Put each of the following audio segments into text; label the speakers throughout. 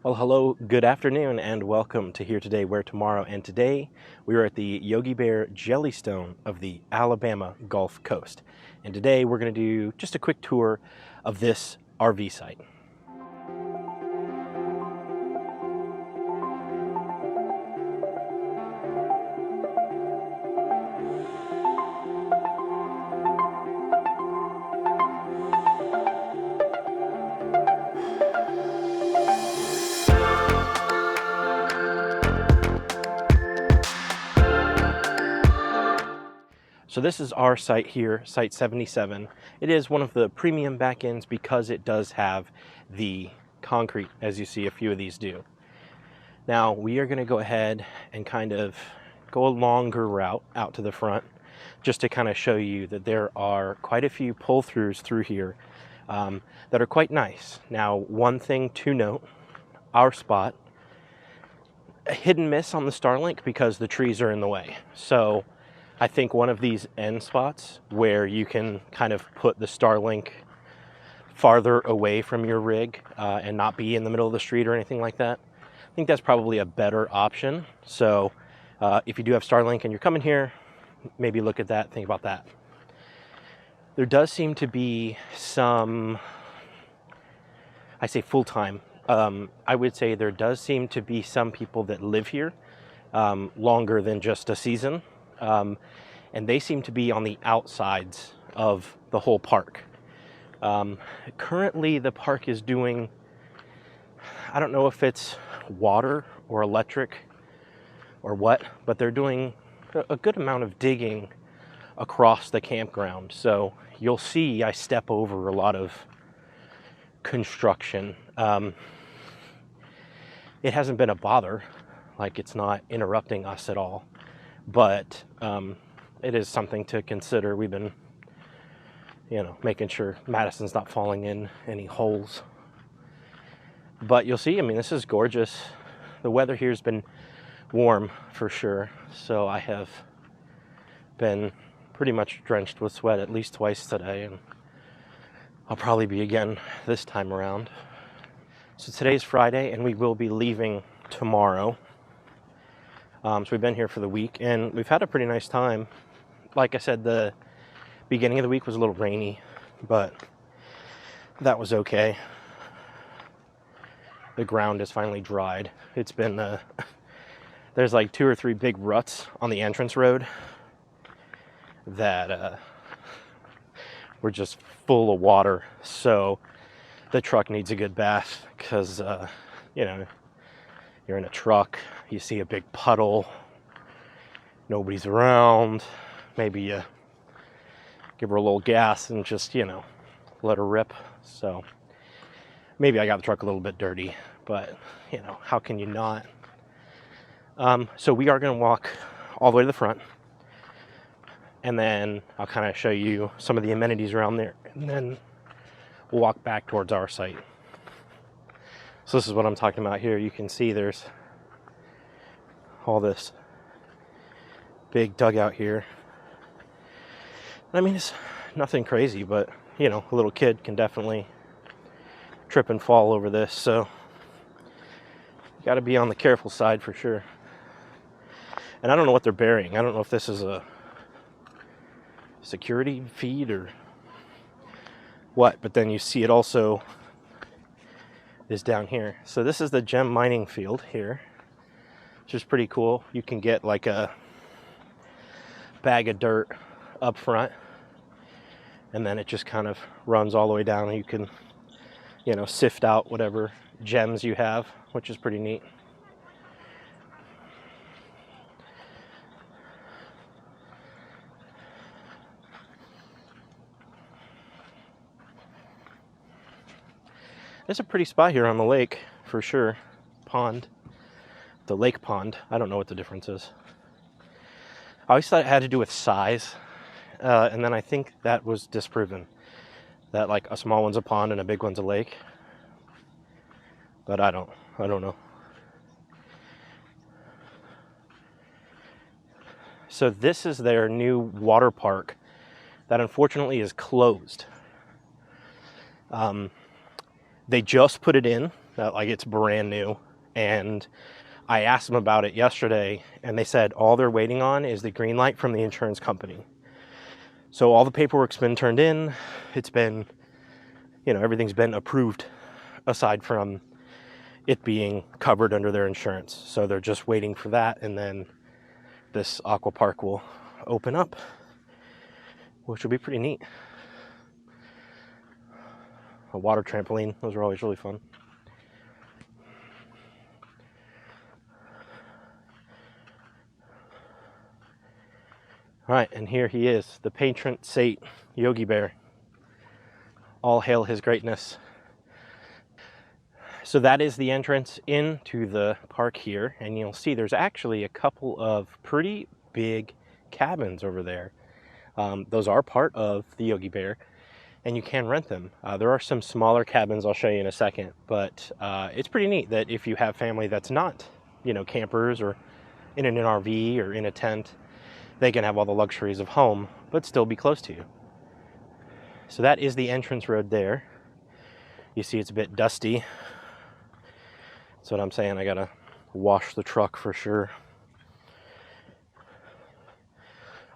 Speaker 1: Well, hello, good afternoon, and welcome to Here Today, Where Tomorrow. And today we are at the Yogi Bear Jellystone of the Alabama Gulf Coast. And today we're going to do just a quick tour of this RV site. So this is our site here, Site 77. It is one of the premium back ends because it does have the concrete, as you see a few of these do. Now we are going to go ahead and kind of go a longer route out to the front just to kind of show you that there are quite a few pull-throughs through here that are quite nice. Now, one thing to note, our spot, a hit and miss on the Starlink because the trees are in the way. So I think one of these end spots where you can kind of put the Starlink farther away from your rig and not be in the middle of the street or anything like that, I think that's probably a better option. So if you do have Starlink and you're coming here, maybe look at that, think about that. There does seem to be some, I say full-time, I would say there does seem to be some people that live here longer than just a season. And they seem to be on the outsides of the whole park. Currently, the park is doing, I don't know if it's water or electric or what, but they're doing a good amount of digging across the campground. So you'll see I step over a lot of construction. It hasn't been a bother, like it's not interrupting us at all. But it is something to consider. We've been, making sure Madison's not falling in any holes. But you'll see, I mean, this is gorgeous. The weather here has been warm for sure. So I have been pretty much drenched with sweat at least twice today. And I'll probably be again this time around. So today's Friday and we will be leaving tomorrow. So we've been here for the week and we've had a pretty nice time. Like I said, the beginning of the week was a little rainy, but that was okay. The ground is finally dried. It's been, there's like 2 or 3 big ruts on the entrance road that were just full of water. So the truck needs a good bath because, you're in a truck, you see a big puddle, nobody's around, maybe you give her a little gas and just, let her rip. So maybe I got the truck a little bit dirty, but, how can you not? So we are going to walk all the way to the front, and then I'll kind of show you some of the amenities around there, and then we'll walk back towards our site. So this is what I'm talking about here. You can see there's all this big dugout here. I mean, it's nothing crazy, but, a little kid can definitely trip and fall over this. So you got to be on the careful side for sure. And I don't know what they're burying. I don't know if this is a security feed or what, but then you see it also is down here. So this is the gem mining field here, which is pretty cool. You can get like a bag of dirt up front, and then it just kind of runs all the way down, and you can, sift out whatever gems you have, which is pretty neat. It's a pretty spot here on the lake, for sure. Pond. The lake pond. I don't know what the difference is. I always thought it had to do with size. And then I think that was disproven. That like a small one's a pond and a big one's a lake. But I don't know. So this is their new water park that unfortunately is closed. They just put it in like it's brand new. And I asked them about it yesterday, and they said all they're waiting on is the green light from the insurance company. So all the paperwork's been turned in. It's been, everything's been approved aside from it being covered under their insurance. So they're just waiting for that, and then this aqua park will open up, which will be pretty neat. A water trampoline, those are always really fun. All right, and here he is, the patron saint, Yogi Bear. All hail his greatness. So that is the entrance into the park here, and you'll see there's actually a couple of pretty big cabins over there. Those are part of the Yogi Bear, and you can rent them. There are some smaller cabins I'll show you in a second, but it's pretty neat that if you have family that's not, campers or in an RV or in a tent, they can have all the luxuries of home, but still be close to you. So that is the entrance road there. You see it's a bit dusty. That's what I'm saying, I gotta wash the truck for sure.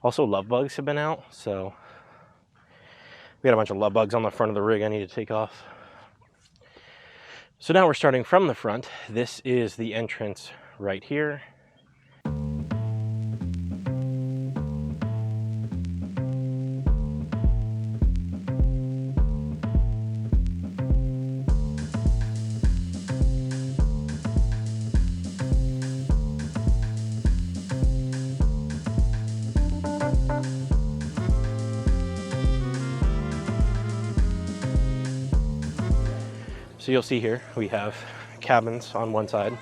Speaker 1: Also, love bugs have been out, so we got a bunch of love bugs on the front of the rig I need to take off. So now we're starting from the front. This is the entrance right here. So you'll see here, we have cabins on one side.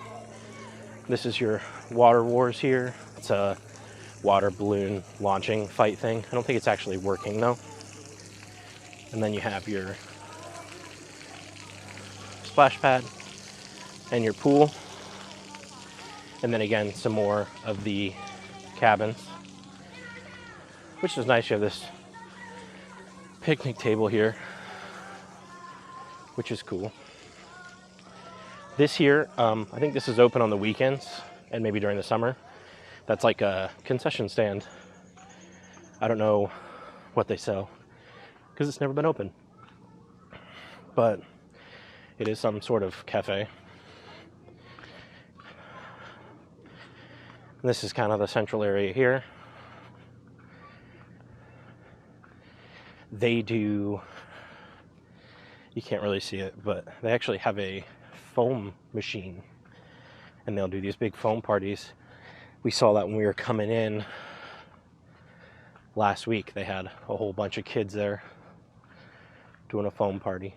Speaker 1: This is your water wars here. It's a water balloon launching fight thing. I don't think it's actually working though. And then you have your splash pad and your pool. And then again, some more of the cabins, which is nice. You have this picnic table here, which is cool. This here, I think this is open on the weekends and maybe during the summer. That's like a concession stand. I don't know what they sell because it's never been open. But it is some sort of cafe. And this is kind of the central area here. They do, you can't really see it, but they actually have a foam machine, and they'll do these big foam parties. We saw that when we were coming in last week. They had a whole bunch of kids there doing a foam party.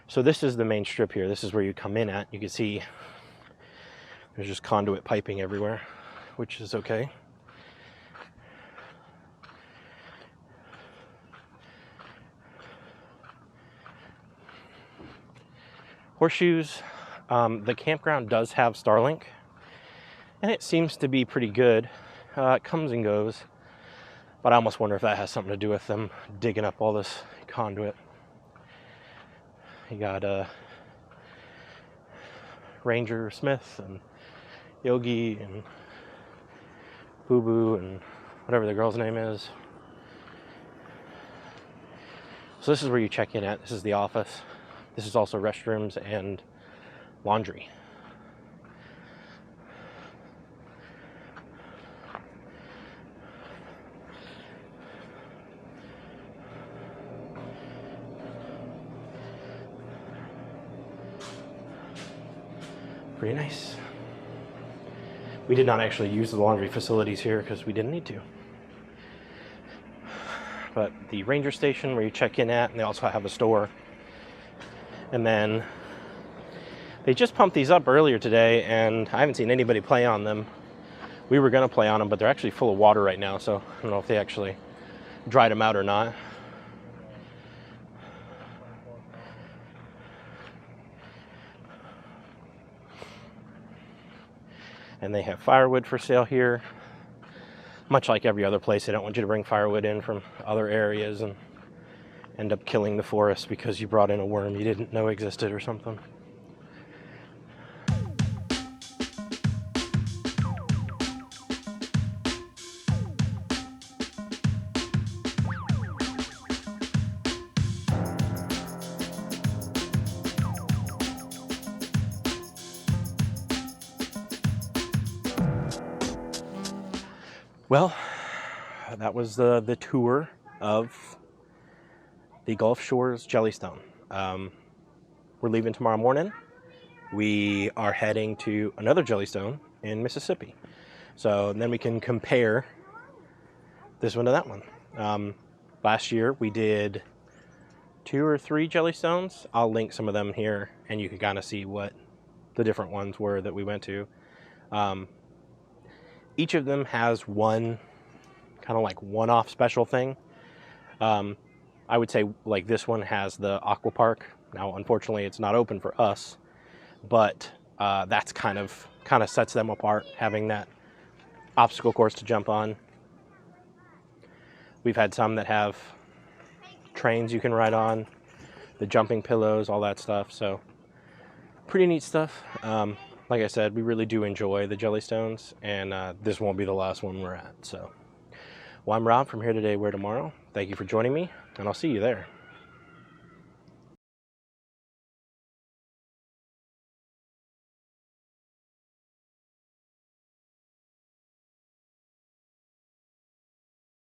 Speaker 1: So this is the main strip here. This is where you come in at. You can see there's just conduit piping everywhere, which is okay. Horseshoes, the campground does have Starlink, and it seems to be pretty good. It comes and goes, but I almost wonder if that has something to do with them digging up all this conduit. You got Ranger Smith and Yogi and Boo Boo and whatever the girl's name is. So this is where you check in at. This is the office. This is also restrooms and laundry. Pretty nice. We did not actually use the laundry facilities here because we didn't need to. But the ranger station where you check in at, and they also have a store. And then they just pumped these up earlier today, and I haven't seen anybody play on them. We were going to play on them, but they're actually full of water right now, so I don't know if they actually dried them out or not. And they have firewood for sale here. Much like every other place, they don't want you to bring firewood in from other areas and end up killing the forest because you brought in a worm you didn't know existed or something. Well, that was the tour of the Gulf Shores Jellystone. We're leaving tomorrow morning. We are heading to another Jellystone in Mississippi. So then we can compare this one to that one. Last year we did 2 or 3 Jellystones. I'll link some of them here and you can kind of see what the different ones were that we went to. Each of them has one kind of like one-off special thing. I would say like this one has the aqua park. Now, unfortunately, it's not open for us, but that's kind of sets them apart, having that obstacle course to jump on. We've had some that have trains you can ride on, the jumping pillows, all that stuff. So pretty neat stuff. Like I said, we really do enjoy the Jellystones, and this won't be the last one we're at. So, well, I'm Rob from Here Today, Where Tomorrow. Thank you for joining me, and I'll see you there.